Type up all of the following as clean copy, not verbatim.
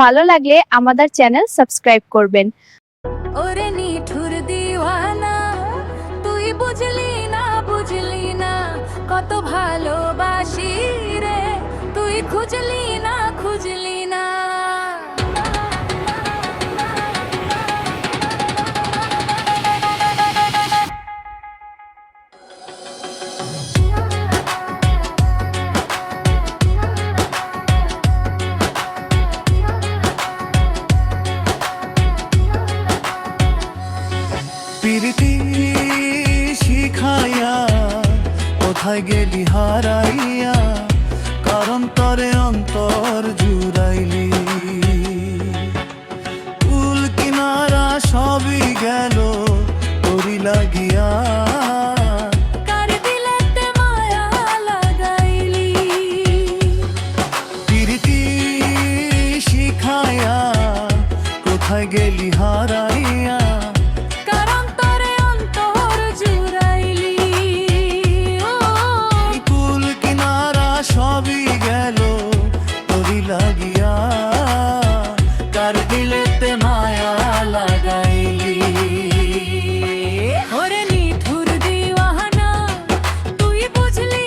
ভালো লাগলে আমাদের চ্যানেল সাবস্ক্রাইব করবেন। ওরে নিঠুর দিওয়ানা, তুই বুঝলি না কত ভালোবাসি রে, তুই খুঁজলি না। প্রীতি শিখাইয়া কোথায় গেলি হারাইয়া, কারণ তরে অন্তর জুড়াইলি। কুল কিনারা সবই গেল তোরি লাগিয়া, কার দিলেতে মায়া লাগাইলি। প্রীতি শিখাইয়া কোথায় গেলি হারাইয়া, কারণ তরে অন্তর জুড়াইলি। কুল কিনারা সবই গেল তোরি লাগিয়া, কার দিলেতে মায়া লাগাইলি। ওরে নিঠুর দিওয়ানা, তুই বুঝলি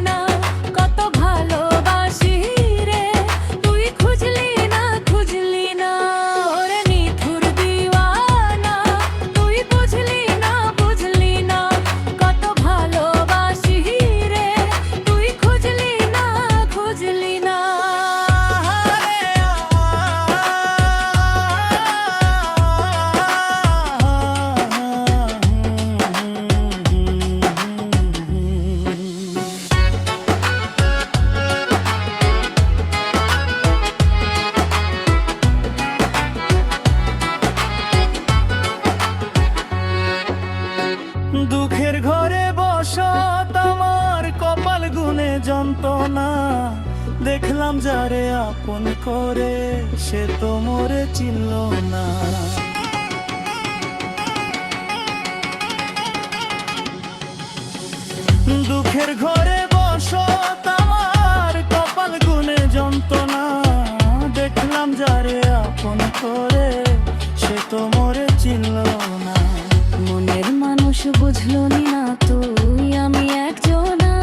না কত ভালোবাসি রে, তুই খুঁজলি না। ওরে নিঠুর দিওয়ানা, তুই বুঝলি না কত ভালোবাসি রে, তুই খুঁজলি না। দুঃখের ঘরে বসত আমার কপাল গুনে যন্ত্রণা, দেখলাম যারে আপন করে সে তো মোরে চিনল না। দুঃখের ঘরে বসত আমার কপাল গুনে যন্ত্রণা, দেখলাম যারে আপন করে সে তো মোরে চিনল না। মনের মানুষ বুঝলো না তুই আমি একজনা,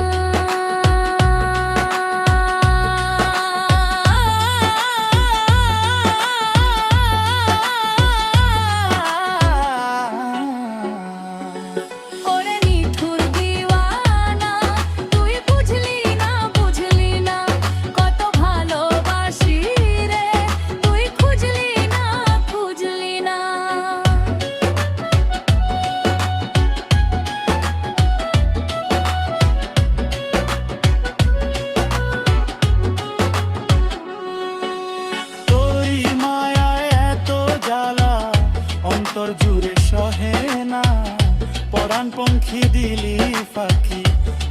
ওরে নিঠুর দিওয়ানা, তুই বুঝলি না কত ভালোবাসি রে, তুই খুঁজলি না। তোরি মায়ায় এত জ্বালা অন্তর জুড়ে সহে না, পরাণ পঙ্খী দিলি পাখি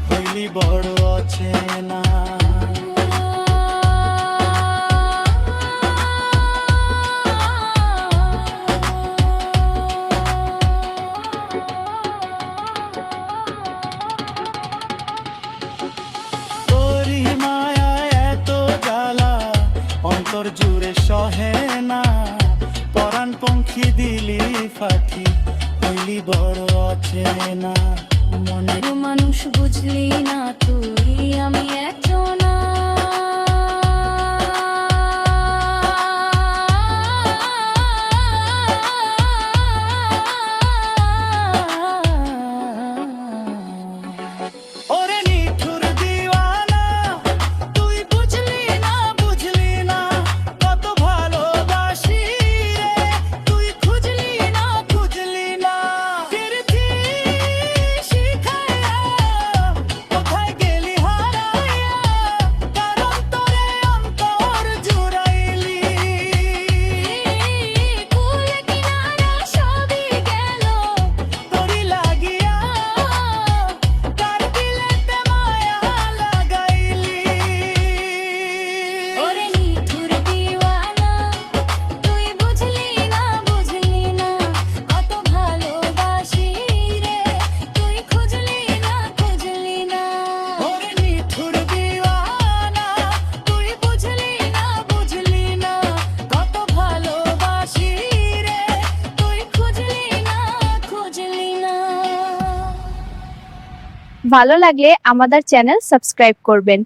হইলি বড় অচেনা। তোরি মায়ায় এত জ্বালা অন্তর জুড়ে সহে না, পরাণ পঙ্খী দিলি পাখি হইলি বড় অচেনা। মনের মানুষ বুঝলি না তুই আমি একজনা, ওরে নিঠুর দিওয়ানা, তুই বুঝলি না কত ভালোবাসি রে, তুই খুঁজলি না। প্রীতি শিখাইয়া কোথায় গেলি হারাইয়া, ভালো লাগলে আমাদের চ্যানেল সাবস্ক্রাইব করবেন।